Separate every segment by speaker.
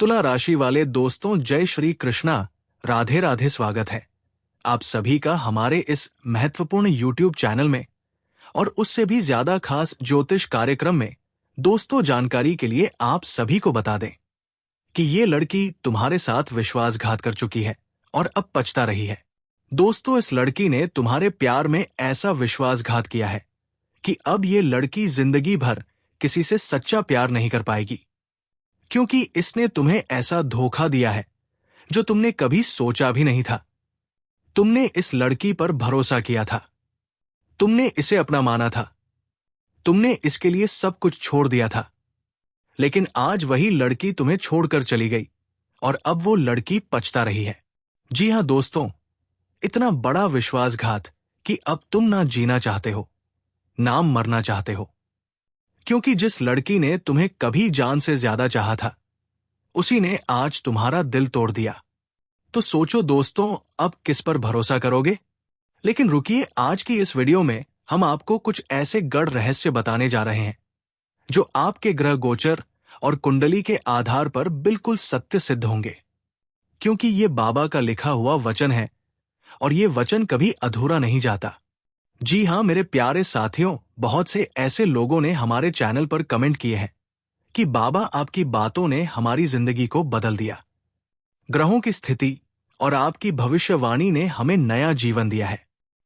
Speaker 1: तुला राशि वाले दोस्तों, जय श्री कृष्णा, राधे राधे। स्वागत है आप सभी का हमारे इस महत्वपूर्ण YouTube चैनल में और उससे भी ज्यादा खास ज्योतिष कार्यक्रम में। दोस्तों, जानकारी के लिए आप सभी को बता दें कि ये लड़की तुम्हारे साथ विश्वासघात कर चुकी है और अब पछता रही है। दोस्तों, इस लड़की ने तुम्हारे प्यार में ऐसा विश्वासघात किया है कि अब ये लड़की जिंदगी भर किसी से सच्चा प्यार नहीं कर पाएगी, क्योंकि इसने तुम्हें ऐसा धोखा दिया है जो तुमने कभी सोचा भी नहीं था। तुमने इस लड़की पर भरोसा किया था, तुमने इसे अपना माना था, तुमने इसके लिए सब कुछ छोड़ दिया था, लेकिन आज वही लड़की तुम्हें छोड़कर चली गई और अब वो लड़की पछता रही है। जी हां दोस्तों, इतना बड़ा विश्वासघात कि अब तुम ना जीना चाहते हो, ना मरना चाहते हो, क्योंकि जिस लड़की ने तुम्हें कभी जान से ज्यादा चाहा था, उसी ने आज तुम्हारा दिल तोड़ दिया। तो सोचो दोस्तों, अब किस पर भरोसा करोगे? लेकिन रुकिए, आज की इस वीडियो में हम आपको कुछ ऐसे गढ़ रहस्य बताने जा रहे हैं जो आपके ग्रह गोचर और कुंडली के आधार पर बिल्कुल सत्य सिद्ध होंगे, क्योंकि ये बाबा का लिखा हुआ वचन है और ये वचन कभी अधूरा नहीं जाता। जी हां मेरे प्यारे साथियों, बहुत से ऐसे लोगों ने हमारे चैनल पर कमेंट किए हैं कि बाबा, आपकी बातों ने हमारी जिंदगी को बदल दिया। ग्रहों की स्थिति और आपकी भविष्यवाणी ने हमें नया जीवन दिया है।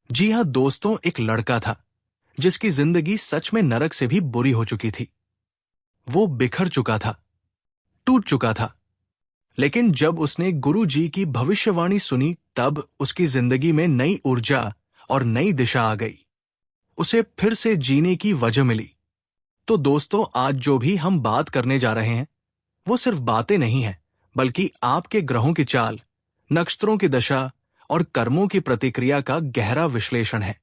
Speaker 1: जी हां दोस्तों, एक लड़का था जिसकी जिंदगी सच में नरक से भी बुरी हो चुकी थी। वो बिखर चुका था, टूट चुका था, लेकिन जब उसने गुरु जी की भविष्यवाणी सुनी, तब उसकी जिंदगी में नई ऊर्जा और नई दिशा आ गई। उसे फिर से जीने की वजह मिली। तो दोस्तों, आज जो भी हम बात करने जा रहे हैं वो सिर्फ बातें नहीं हैं, बल्कि आपके ग्रहों की चाल, नक्षत्रों की दशा और कर्मों की प्रतिक्रिया का गहरा विश्लेषण है।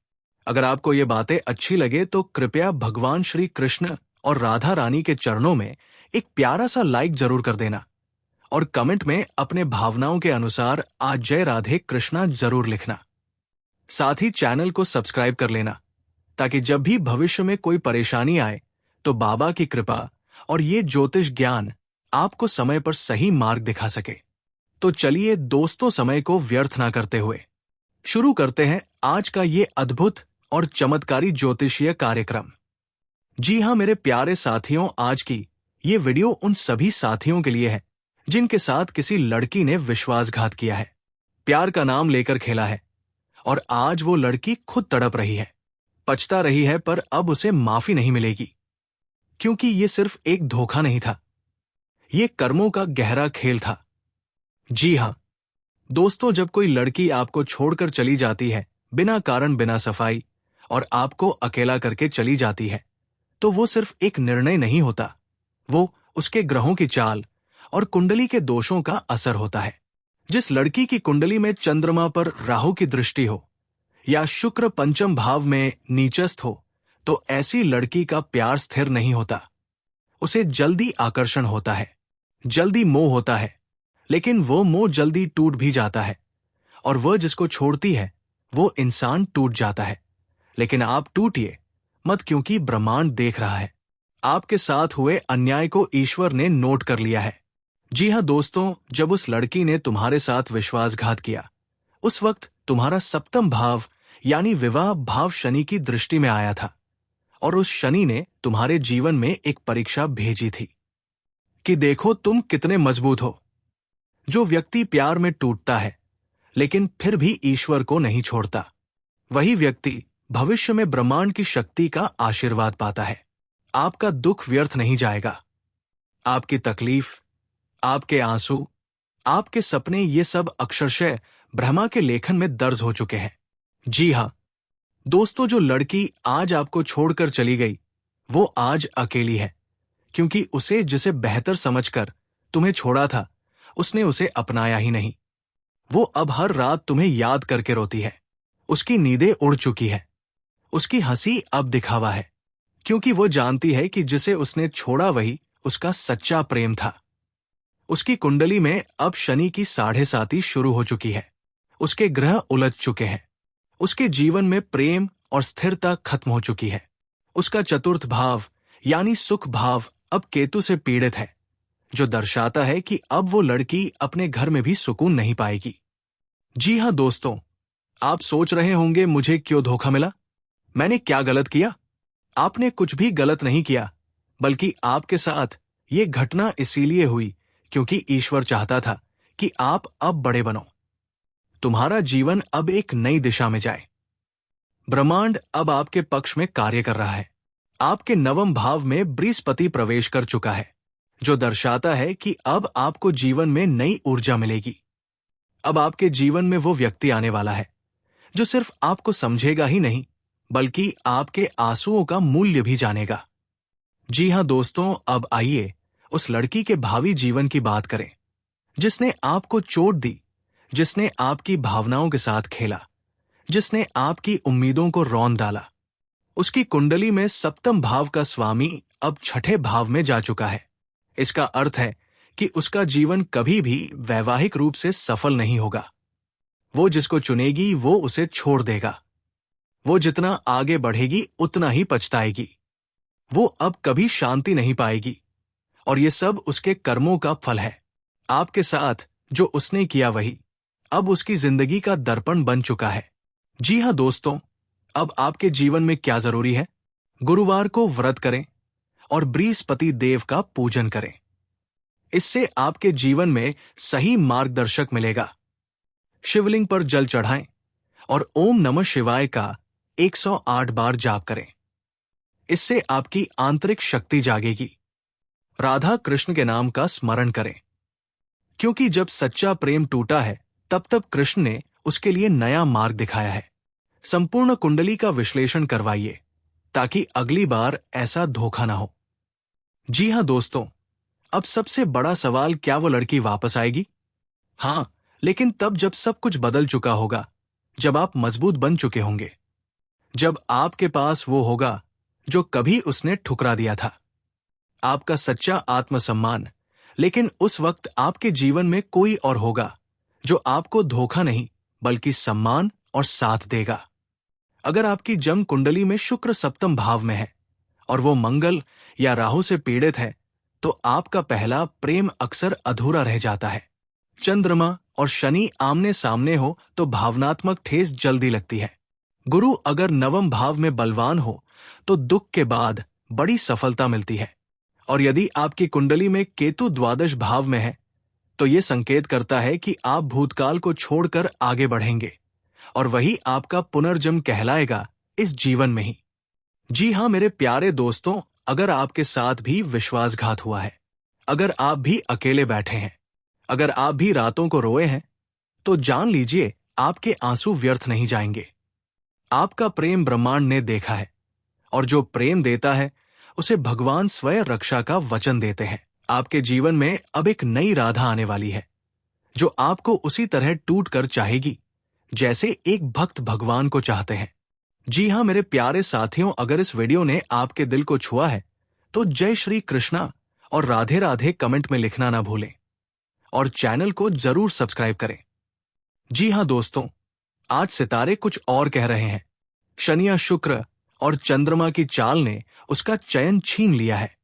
Speaker 1: अगर आपको ये बातें अच्छी लगे तो कृपया भगवान श्री कृष्ण और राधा रानी के चरणों में एक प्यारा सा लाइक जरूर कर देना और कमेंट में अपने भावनाओं के अनुसार आज जय राधे कृष्णा जरूर लिखना। साथ ही चैनल को सब्सक्राइब कर लेना, ताकि जब भी भविष्य में कोई परेशानी आए तो बाबा की कृपा और ये ज्योतिष ज्ञान आपको समय पर सही मार्ग दिखा सके। तो चलिए दोस्तों, समय को व्यर्थ ना करते हुए शुरू करते हैं आज का ये अद्भुत और चमत्कारी ज्योतिषीय कार्यक्रम। जी हां मेरे प्यारे साथियों, आज की ये वीडियो उन सभी साथियों के लिए है जिनके साथ किसी लड़की ने विश्वासघात किया है, प्यार का नाम लेकर खेला है और आज वो लड़की खुद तड़प रही है, पछता रही है, पर अब उसे माफी नहीं मिलेगी, क्योंकि ये सिर्फ एक धोखा नहीं था, ये कर्मों का गहरा खेल था। जी हां दोस्तों, जब कोई लड़की आपको छोड़कर चली जाती है बिना कारण, बिना सफाई और आपको अकेला करके चली जाती है, तो वो सिर्फ एक निर्णय नहीं होता, वो उसके ग्रहों की चाल और कुंडली के दोषों का असर होता है। जिस लड़की की कुंडली में चंद्रमा पर राहु की दृष्टि हो या शुक्र पंचम भाव में नीचस्थ हो, तो ऐसी लड़की का प्यार स्थिर नहीं होता। उसे जल्दी आकर्षण होता है, जल्दी मोह होता है, लेकिन वो मोह जल्दी टूट भी जाता है और वह जिसको छोड़ती है वो इंसान टूट जाता है। लेकिन आप टूटिए मत, क्योंकि ब्रह्मांड देख रहा है। आपके साथ हुए अन्याय को ईश्वर ने नोट कर लिया है। जी हां दोस्तों, जब उस लड़की ने तुम्हारे साथ विश्वासघात किया, उस वक्त तुम्हारा सप्तम भाव यानी विवाह भाव शनि की दृष्टि में आया था और उस शनि ने तुम्हारे जीवन में एक परीक्षा भेजी थी कि देखो तुम कितने मजबूत हो। जो व्यक्ति प्यार में टूटता है लेकिन फिर भी ईश्वर को नहीं छोड़ता, वही व्यक्ति भविष्य में ब्रह्मांड की शक्ति का आशीर्वाद पाता है। आपका दुख व्यर्थ नहीं जाएगा, आपकी तकलीफ, आपके आंसू, आपके सपने, ये सब अक्षरशः ब्रह्मा के लेखन में दर्ज हो चुके हैं। जी हां दोस्तों, जो लड़की आज आपको छोड़कर चली गई वो आज अकेली है, क्योंकि उसे जिसे बेहतर समझकर तुम्हें छोड़ा था, उसने उसे अपनाया ही नहीं। वो अब हर रात तुम्हें याद करके रोती है। उसकी नींदें उड़ चुकी है, उसकी हंसी अब दिखावा है, क्योंकि वो जानती है कि जिसे उसने छोड़ा वही उसका सच्चा प्रेम था। उसकी कुंडली में अब शनि की 7.5 शुरू हो चुकी है, उसके ग्रह उलझ चुके हैं, उसके जीवन में प्रेम और स्थिरता खत्म हो चुकी है। उसका चतुर्थ भाव यानी सुख भाव अब केतु से पीड़ित है, जो दर्शाता है कि अब वो लड़की अपने घर में भी सुकून नहीं पाएगी। जी हाँ दोस्तों, आप सोच रहे होंगे मुझे क्यों धोखा मिला, मैंने क्या गलत किया। आपने कुछ भी गलत नहीं किया, बल्कि आपके साथ ये घटना इसीलिए हुई क्योंकि ईश्वर चाहता था कि आप अब बड़े बनो, तुम्हारा जीवन अब एक नई दिशा में जाए। ब्रह्मांड अब आपके पक्ष में कार्य कर रहा है। आपके नवम भाव में बृहस्पति प्रवेश कर चुका है, जो दर्शाता है कि अब आपको जीवन में नई ऊर्जा मिलेगी। अब आपके जीवन में वो व्यक्ति आने वाला है जो सिर्फ आपको समझेगा ही नहीं, बल्कि आपके आंसुओं का मूल्य भी जानेगा। जी हाँ दोस्तों, अब आइए उस लड़की के भावी जीवन की बात करें जिसने आपको चोट दी, जिसने आपकी भावनाओं के साथ खेला, जिसने आपकी उम्मीदों को रौंद डाला। उसकी कुंडली में सप्तम भाव का स्वामी अब छठे भाव में जा चुका है। इसका अर्थ है कि उसका जीवन कभी भी वैवाहिक रूप से सफल नहीं होगा। वो जिसको चुनेगी वो उसे छोड़ देगा। वो जितना आगे बढ़ेगी उतना ही पछताएगी। वो अब कभी शांति नहीं पाएगी, और ये सब उसके कर्मों का फल है। आपके साथ जो उसने किया वही अब उसकी जिंदगी का दर्पण बन चुका है। जी हाँ दोस्तों, अब आपके जीवन में क्या जरूरी है? गुरुवार को व्रत करें और बृहस्पति देव का पूजन करें। इससे आपके जीवन में सही मार्गदर्शक मिलेगा। शिवलिंग पर जल चढ़ाएं और ओम नमः शिवाय का 108 बार जाप करें। इससे आपकी आंतरिक शक्ति जागेगी। राधा कृष्ण के नाम का स्मरण करें, क्योंकि जब सच्चा प्रेम टूटा है तब तब कृष्ण ने उसके लिए नया मार्ग दिखाया है। संपूर्ण कुंडली का विश्लेषण करवाइए ताकि अगली बार ऐसा धोखा ना हो। जी हाँ दोस्तों, अब सबसे बड़ा सवाल, क्या वो लड़की वापस आएगी? हाँ, लेकिन तब जब सब कुछ बदल चुका होगा, जब आप मजबूत बन चुके होंगे, जब आपके पास वो होगा जो कभी उसने ठुकरा दिया था, आपका सच्चा आत्मसम्मान। लेकिन उस वक्त आपके जीवन में कोई और होगा जो आपको धोखा नहीं बल्कि सम्मान और साथ देगा। अगर आपकी जन्म कुंडली में शुक्र सप्तम भाव में है और वो मंगल या राहु से पीड़ित है, तो आपका पहला प्रेम अक्सर अधूरा रह जाता है। चंद्रमा और शनि आमने सामने हो तो भावनात्मक ठेस जल्दी लगती है। गुरु अगर नवम भाव में बलवान हो तो दुख के बाद बड़ी सफलता मिलती है। और यदि आपकी कुंडली में केतु द्वादश भाव में है तो यह संकेत करता है कि आप भूतकाल को छोड़कर आगे बढ़ेंगे, और वही आपका पुनर्जन्म कहलाएगा इस जीवन में ही। जी हाँ मेरे प्यारे दोस्तों, अगर आपके साथ भी विश्वासघात हुआ है, अगर आप भी अकेले बैठे हैं, अगर आप भी रातों को रोए हैं, तो जान लीजिए आपके आंसू व्यर्थ नहीं जाएंगे। आपका प्रेम ब्रह्मांड ने देखा है, और जो प्रेम देता है उसे भगवान स्वयं रक्षा का वचन देते हैं। आपके जीवन में अब एक नई राधा आने वाली है, जो आपको उसी तरह टूट कर चाहेगी जैसे एक भक्त भगवान को चाहते हैं। जी हाँ मेरे प्यारे साथियों, अगर इस वीडियो ने आपके दिल को छुआ है तो जय श्री कृष्णा और राधे राधे कमेंट में लिखना ना भूलें, और चैनल को जरूर सब्सक्राइब करें। जी हाँ दोस्तों, आज सितारे कुछ और कह रहे हैं। शनि, शुक्र और चंद्रमा की चाल ने उसका चयन छीन लिया है।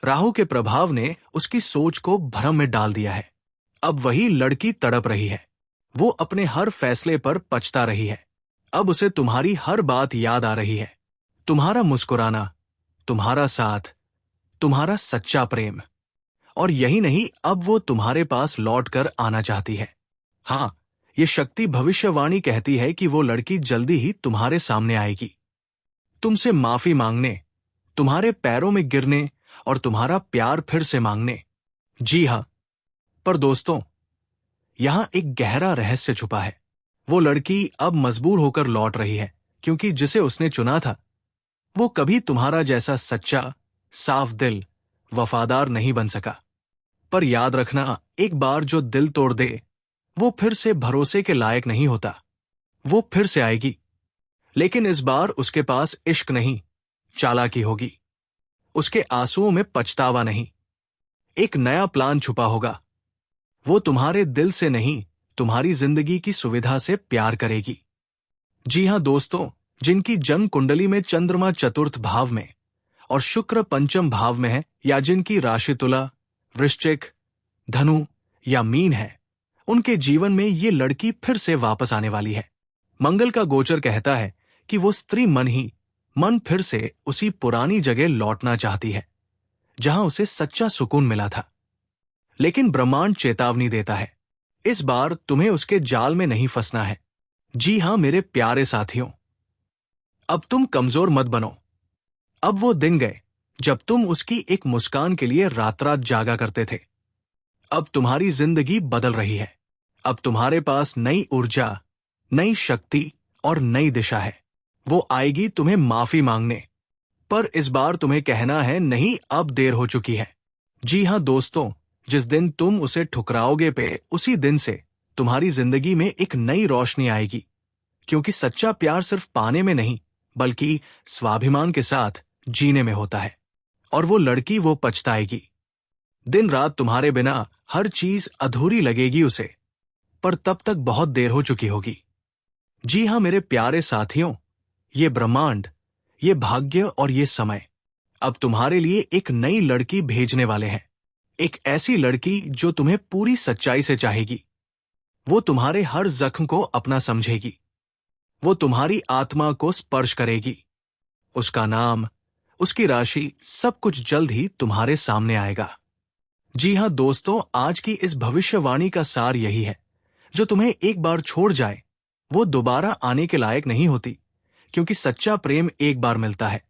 Speaker 1: राहु के प्रभाव ने उसकी सोच को भ्रम में डाल दिया है। अब वही लड़की तड़प रही है। वो अपने हर फैसले पर पछता रही है। अब उसे तुम्हारी हर बात याद आ रही है, तुम्हारा मुस्कुराना, तुम्हारा साथ, तुम्हारा सच्चा प्रेम। और यही नहीं, अब वो तुम्हारे पास लौट कर आना चाहती है। हाँ, ये शक्ति भविष्यवाणी कहती है कि वो लड़की जल्दी ही तुम्हारे सामने आएगी, तुमसे माफी मांगने, तुम्हारे पैरों में गिरने और तुम्हारा प्यार फिर से मांगने। जी हाँ, पर दोस्तों, यहां एक गहरा रहस्य छुपा है। वो लड़की अब मजबूर होकर लौट रही है, क्योंकि जिसे उसने चुना था वो कभी तुम्हारा जैसा सच्चा, साफ दिल, वफादार नहीं बन सका। पर याद रखना, एक बार जो दिल तोड़ दे वो फिर से भरोसे के लायक नहीं होता। वो फिर से आएगी, लेकिन इस बार उसके पास इश्क नहीं, चालाकी होगी। उसके आंसुओं में पछतावा नहीं, एक नया प्लान छुपा होगा। वो तुम्हारे दिल से नहीं, तुम्हारी जिंदगी की सुविधा से प्यार करेगी। जी हां दोस्तों, जिनकी जन्म कुंडली में चंद्रमा चतुर्थ भाव में और शुक्र पंचम भाव में है, या जिनकी राशि तुला, वृश्चिक, धनु या मीन है, उनके जीवन में ये लड़की फिर से वापस आने वाली है। मंगल का गोचर कहता है कि वो स्त्री मन फिर से उसी पुरानी जगह लौटना चाहती है जहां उसे सच्चा सुकून मिला था। लेकिन ब्रह्मांड चेतावनी देता है, इस बार तुम्हें उसके जाल में नहीं फंसना है। जी हां मेरे प्यारे साथियों, अब तुम कमजोर मत बनो। अब वो दिन गए जब तुम उसकी एक मुस्कान के लिए रात रात जागा करते थे। अब तुम्हारी जिंदगी बदल रही है। अब तुम्हारे पास नई ऊर्जा, नई शक्ति और नई दिशा है। वो आएगी तुम्हें माफी मांगने, पर इस बार तुम्हें कहना है नहीं, अब देर हो चुकी है। जी हां दोस्तों, जिस दिन तुम उसे ठुकराओगे उसी दिन से तुम्हारी जिंदगी में एक नई रोशनी आएगी, क्योंकि सच्चा प्यार सिर्फ पाने में नहीं बल्कि स्वाभिमान के साथ जीने में होता है। और वो लड़की वो पछताएगी। दिन रात तुम्हारे बिना हर चीज अधूरी लगेगी उसे, पर तब तक बहुत देर हो चुकी होगी। जी हां मेरे प्यारे साथियों, ये ब्रह्मांड, ये भाग्य और ये समय अब तुम्हारे लिए एक नई लड़की भेजने वाले हैं। एक ऐसी लड़की जो तुम्हें पूरी सच्चाई से चाहेगी। वो तुम्हारे हर जख्म को अपना समझेगी। वो तुम्हारी आत्मा को स्पर्श करेगी। उसका नाम, उसकी राशि, सब कुछ जल्द ही तुम्हारे सामने आएगा। जी हां दोस्तों, आज की इस भविष्यवाणी का सार यही है, जो तुम्हें एक बार छोड़ जाए वो दोबारा आने के लायक नहीं होती, क्योंकि सच्चा प्रेम एक बार मिलता है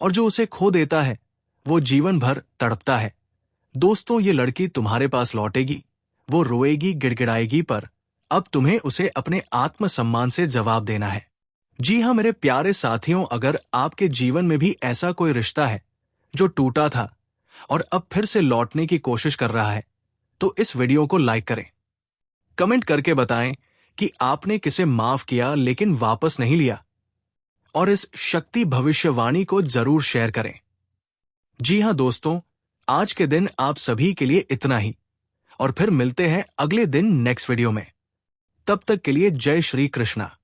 Speaker 1: और जो उसे खो देता है वो जीवन भर तड़पता है। दोस्तों, ये लड़की तुम्हारे पास लौटेगी, वो रोएगी, गिड़गिड़ाएगी, पर अब तुम्हें उसे अपने आत्मसम्मान से जवाब देना है। जी हां मेरे प्यारे साथियों, अगर आपके जीवन में भी ऐसा कोई रिश्ता है जो टूटा था और अब फिर से लौटने की कोशिश कर रहा है, तो इस वीडियो को लाइक करें। कमेंट करके बताएं कि आपने किसे माफ किया लेकिन वापस नहीं लिया, और इस शक्ति भविष्यवाणी को जरूर शेयर करें। जी हां दोस्तों, आज के दिन आप सभी के लिए इतना ही, और फिर मिलते हैं अगले दिन नेक्स्ट वीडियो में। तब तक के लिए जय श्री कृष्णा।